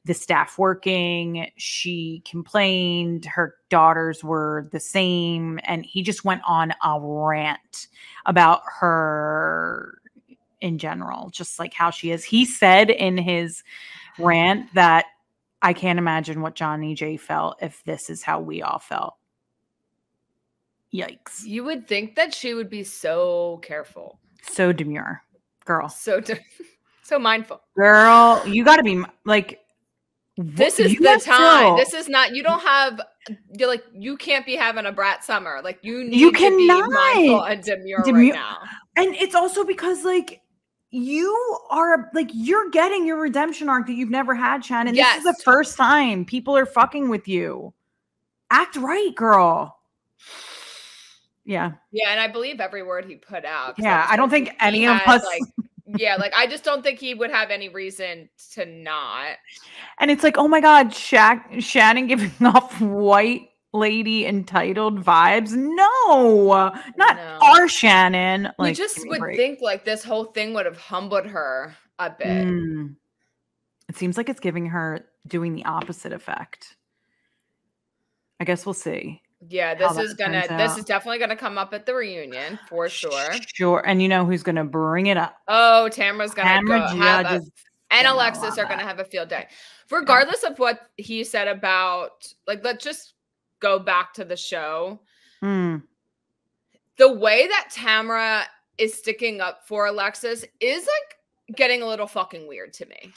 the staff working. She complained. Her daughters were the same. And he just went on a rant about her in general, just like how she is. He said in his rant that I can't imagine what Johnny J felt if this is how we all felt. Yikes. You would think that she would be so careful. So demure. Girl. So mindful. Girl, you got to be like, this is the time. This is not, you don't have, you're like, you can't be having a brat summer. Like you need to be mindful and demure right now. And it's also because like, you are like, you're getting your redemption arc that you've never had, Shannon. This is the first time people are fucking with you. Act right, girl. Yeah. Yeah. And I believe every word he put out. Yeah. I don't think any of us. Like, I just don't think he would have any reason to not. And it's like, oh my God, Shannon giving off white lady entitled vibes. No, not our Shannon. Like, you just would think like this whole thing would have humbled her a bit. It seems like it's giving her doing the opposite effect. I guess we'll see. Yeah, this is definitely gonna come up at the reunion for sure. Sure. And you know who's gonna bring it up? Oh, Tamra's gonna and Alexis are gonna have a field day. Regardless of what he said about, like, let's just go back to the show. The way that Tamra is sticking up for Alexis is like getting a little fucking weird to me.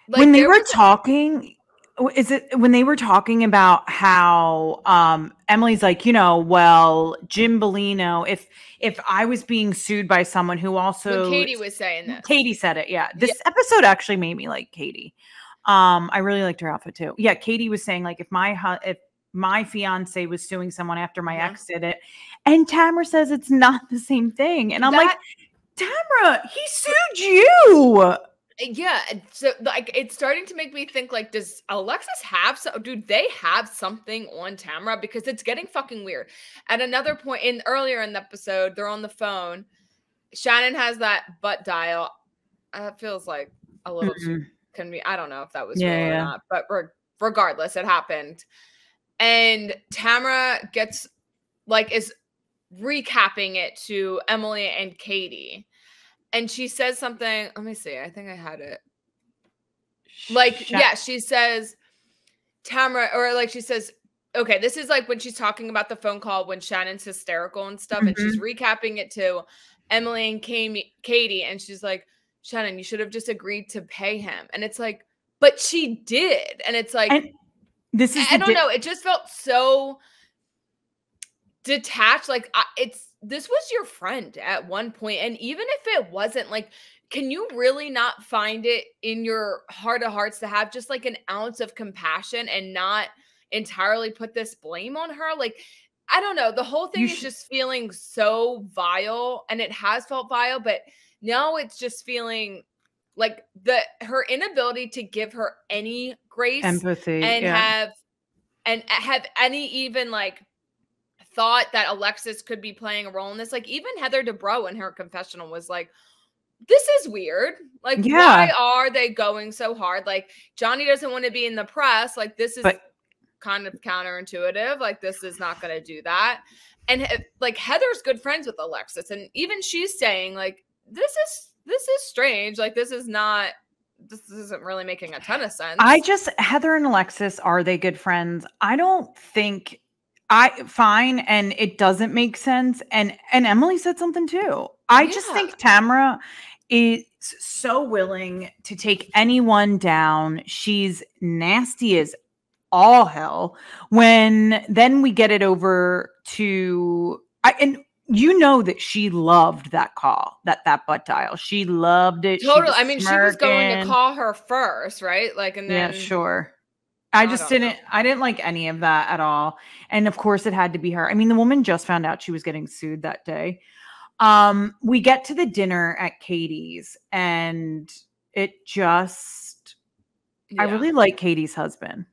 Like, when they were talking, when they were talking about how Emily's like, you know, well, Jim Bellino, if I was being sued by someone who also, when Katie was saying this, Katie said it. Yeah. This episode actually made me like Katie. I really liked her outfit too. Yeah. Katie was saying like, if my fiance was suing someone after my ex did it, and Tamra says it's not the same thing. And I'm like, Tamra, he sued you. Yeah, so like it's starting to make me think like, does Alexis have do they have something on Tamra? Because it's getting fucking weird. At another point earlier in the episode, they're on the phone. Shannon has that butt dial. It feels like a little too I don't know if that was real or not, but regardless, it happened. And Tamra gets is recapping it to Emily and Katie. And she says something. Let me see. I think I had it. She says Tamra, or she says, okay, this is when she's talking about the phone call when Shannon's hysterical and stuff. And she's recapping it to Emily and Katie. And she's like, Shannon, you should have just agreed to pay him. And it's but she did. And it's I don't know. It just felt so detached. This was your friend at one point. And even if it wasn't, can you really not find it in your heart of hearts to have just an ounce of compassion and not entirely put this blame on her? I don't know. The whole thing is just feeling so vile, and it has felt vile, but now it's just feeling her inability to give her any grace, empathy, and have any even thought that Alexis could be playing a role in this. Even Heather Dubrow in her confessional was this is weird. Why are they going so hard? Johnny doesn't want to be in the press. This is kind of counterintuitive. This is not going to do that. And Heather's good friends with Alexis, and even she's saying this is strange. This isn't really making a ton of sense. Heather and Alexis, are they good friends? I don't think fine. And it doesn't make sense. And Emily said something too. I just think Tamra is so willing to take anyone down. She's nasty as all hell. Then we get it over to, and that she loved that call, that butt dial. She loved it. Totally. I mean, she was going to call her first, right? And then. Yeah, sure. I didn't like any of that at all. And of course it had to be her. I mean, the woman just found out she was getting sued that day. We get to the dinner at Katie's, and it just, I really like Katie's husband.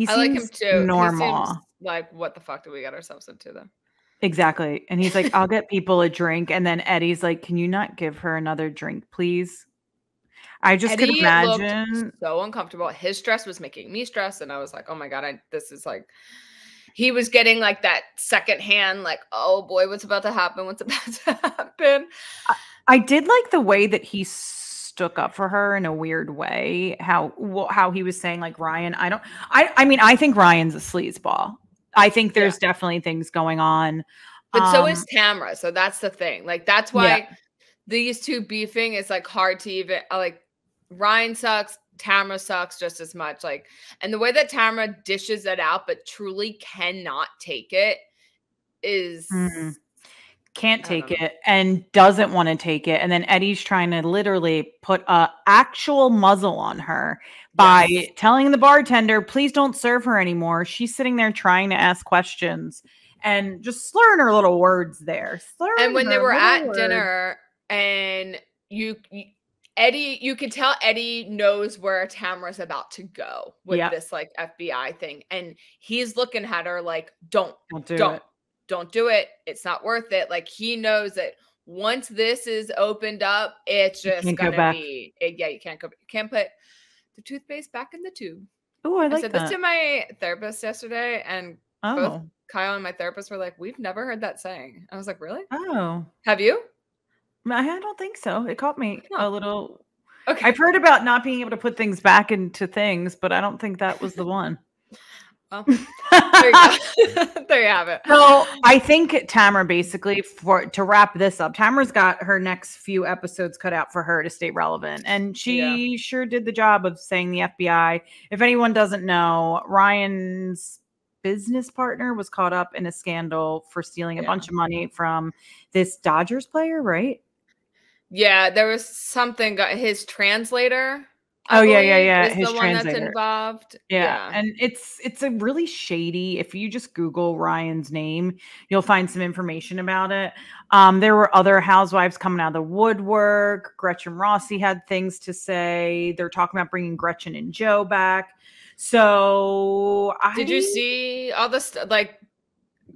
I like him too. Normal. He seems what the fuck did we get ourselves into though? Exactly. And he's like, I'll get people a drink. And then Eddie's like, can you not give her another drink, please? I just could imagine. Looked so uncomfortable. His stress was making me stress. And I was like, oh my God, this is he was getting that secondhand, oh boy, what's about to happen? What's about to happen? I did like the way that he stuck up for her in a weird way. How he was saying Ryan, I mean, I think Ryan's a sleazeball. I think there's definitely things going on. But so is Tamra. So that's the thing. That's why these two beefing is hard to even Ryan sucks. Tamra sucks just as much. And the way that Tamra dishes it out, but truly cannot take it is can't take it and doesn't want to take it. And then Eddie's trying to literally put a actual muzzle on her by telling the bartender, please don't serve her anymore. She's sitting there trying to ask questions and just slurring her little words there. And when they were at dinner, and Eddie, you could tell Eddie knows where Tamra's about to go with this FBI thing. And he's looking at her don't do it. It's not worth it. He knows that once this is opened up, it's just going to be, you can't put the toothpaste back in the tube. Oh, I said this to my therapist yesterday, and both Kyle and my therapist were like, we've never heard that saying. I was like, really? Oh. Have you? I don't think so. It caught me a little. Okay. I've heard about not being able to put things back into things, but I don't think that was the one. Well, there you go. There you have it. So I think Tamra, basically, to wrap this up, Tamra's got her next few episodes cut out for her to stay relevant. And she sure did the job of saying the FBI. If anyone doesn't know, Ryan's business partner was caught up in a scandal for stealing a bunch of money from this Dodgers player, right? Yeah, there was something, his translator. Oh, yeah. Is the one that's involved. Yeah. And it's a really shady. If you just Google Ryan's name, you'll find some information about it. There were other housewives coming out of the woodwork. Gretchen Rossi had things to say. They're talking about bringing Gretchen and Joe back. So did you see all this?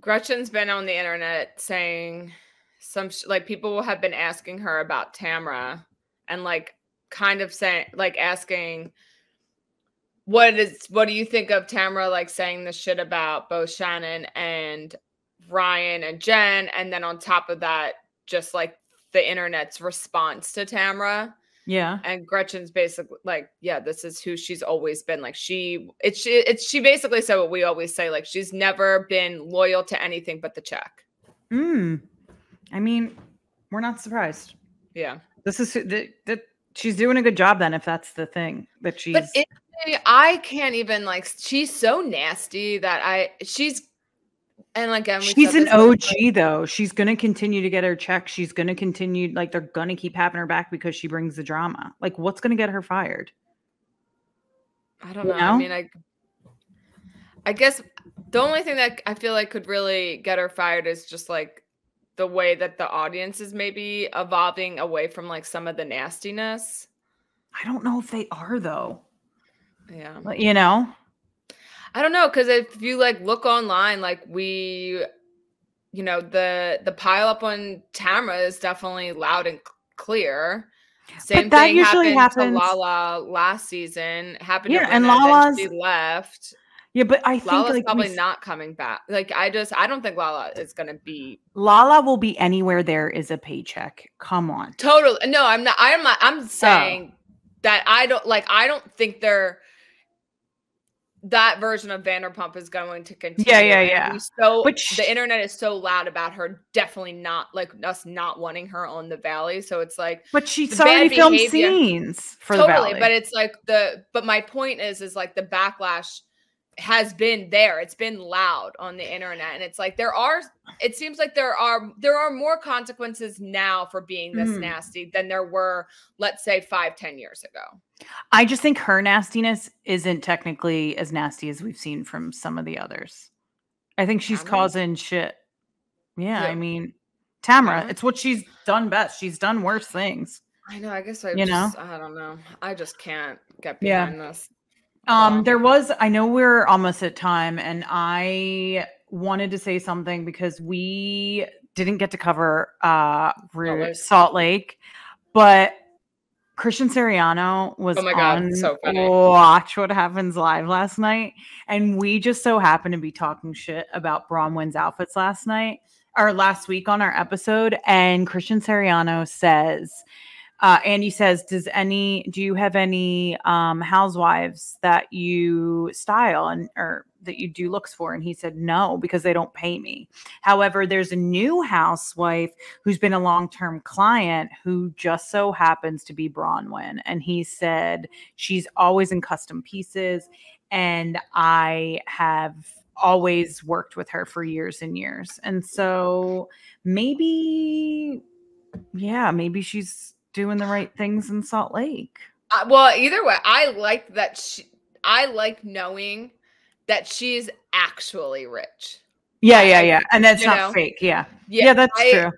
Gretchen's been on the internet saying like people have been asking her about Tamra and like kind of saying like asking what do you think of Tamra like saying the shit about both Shannon and Ryan and Jen, and then on top of that just like the internet's response to Tamra. Yeah. And Gretchen's basically like, yeah, this is who she's always been. Like she basically said what we always say, like she's never been loyal to anything but the check. I mean, we're not surprised. Yeah. This is that she's doing a good job then, if that's the thing that she's. But I can't even like. She's so nasty that and again, she's an OG though. She's gonna continue to get her check. She's gonna continue, like they're gonna keep having her back because she brings the drama. Like, what's gonna get her fired? I don't know. I mean, I guess the only thing that I feel like could really get her fired is just like the way that the audience is maybe evolving away from like some of the nastiness. I don't know if they are though. Yeah. You know? I don't know, because if you like look online, like the pile up on Tamra is definitely loud and clear. Same thing happened to Lala last season. Happened to and Lala's, she left. Yeah, but I think Lala's like probably not coming back. Like I don't think Lala is gonna be. Lala will be anywhere there is a paycheck. Come on. Totally. No, I'm not. I'm saying that I don't think they're. That version of Vanderpump is going to continue. Yeah. So the internet is so loud about her, definitely not like us not wanting her on the Valley. So it's like, but she's already filmed scenes for the Valley. But it's like but my point is like the backlash has been there. It's been loud on the internet, and it's like it seems like there are more consequences now for being this nasty than there were, let's say, 5-10 years ago. I just think her nastiness isn't technically as nasty as we've seen from some of the others. I think she's causing shit. Yeah, I mean, Tamra, it's what she's done best. She's done worse things. I know. I guess I don't know. I just can't get behind this. I know we're almost at time, and I wanted to say something because we didn't get to cover Salt Lake, but Christian Siriano was on so funny. Watch What Happens Live last night, and we just so happened to be talking shit about Bronwyn's outfits last week on our episode, and Christian Siriano says, Andy says, do you have any housewives that you style or that you do looks for? And he said, no, because they don't pay me. However, there's a new housewife who's been a long-term client who just so happens to be Bronwyn. And he said, she's always in custom pieces. And I have always worked with her for years and years. And so maybe she's doing the right things in Salt Lake. Well, either way, I like knowing that she's actually rich. Yeah. And that's not fake. Yeah, that's true.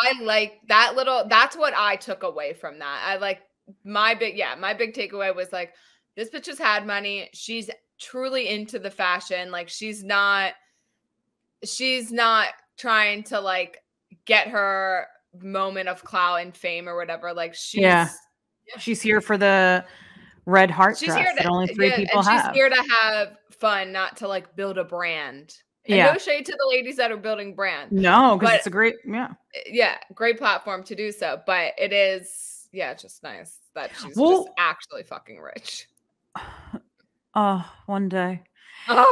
I like that that's what I took away from that. I like my big takeaway was like, this bitch has had money. She's truly into the fashion. Like she's not trying to like get her moment of clout and fame or whatever. Like she's here for the red heart dress that only 3 people have. She's here to have fun, not to like build a brand. And no shade to the ladies that are building brands. No, because it's a great great platform to do so. But it is just nice that she's just actually fucking rich. One day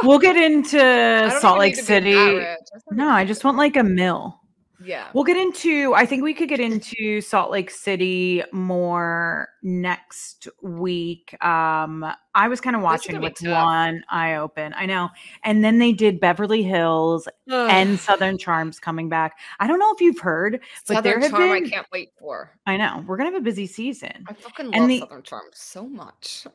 we'll get into Salt Lake City. No, I just want like a mill. Yeah. I think we could get into Salt Lake City more next week. I was kind of watching with one eye open. I know. And then they did Beverly Hills and Southern Charms coming back. I don't know if you've heard, but Southern Charm I can't wait for. I know. We're going to have a busy season. I fucking love Southern Charm so much.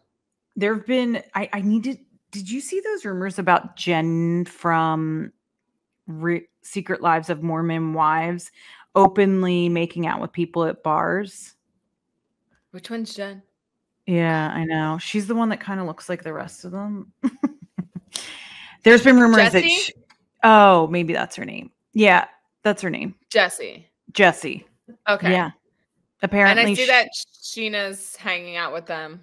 There have been, did you see those rumors about Jen from Secret Lives of Mormon Wives openly making out with people at bars? Which one's Jen? Yeah, I know. She's the one that kind of looks like the rest of them. There's been rumors that maybe that's her name. Yeah, that's her name. Jessie. Jesse. Okay. Yeah. Apparently. And I see that Sheena's hanging out with them.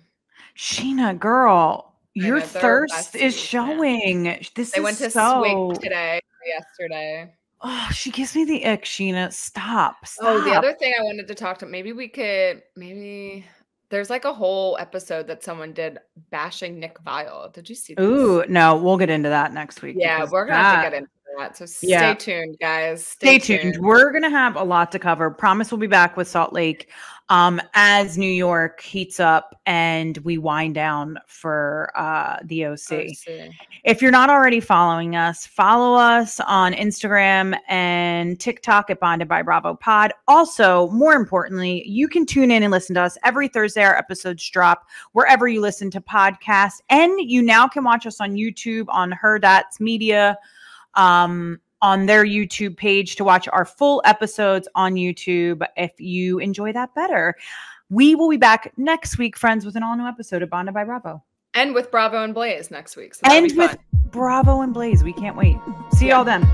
Sheena, girl, your know, thirst is besties, showing. This They is went to so. Swig today, yesterday. Oh, she gives me the ick, Sheena. Stop. Oh, the other thing I wanted to talk to, maybe there's like a whole episode that someone did bashing Nick Viall. Did you see this? Ooh, no, we'll get into that next week. Yeah, we're gonna have to get into that. So stay tuned, guys. Stay tuned. We're gonna have a lot to cover. Promise we'll be back with Salt Lake as New York heats up and we wind down for the OC. If you're not already following us, follow us on Instagram and TikTok at Bonded by Bravo Pod. Also, more importantly, you can tune in and listen to us every Thursday. Our episodes drop wherever you listen to podcasts, and you now can watch us on YouTube on Her That's Media. On their YouTube page to watch our full episodes on YouTube if you enjoy that better. We will be back next week, friends, with an all-new episode of Bonded by Bravo. And with Bravo and Blaze next week. So and with Bravo and Blaze. We can't wait. See y'all then.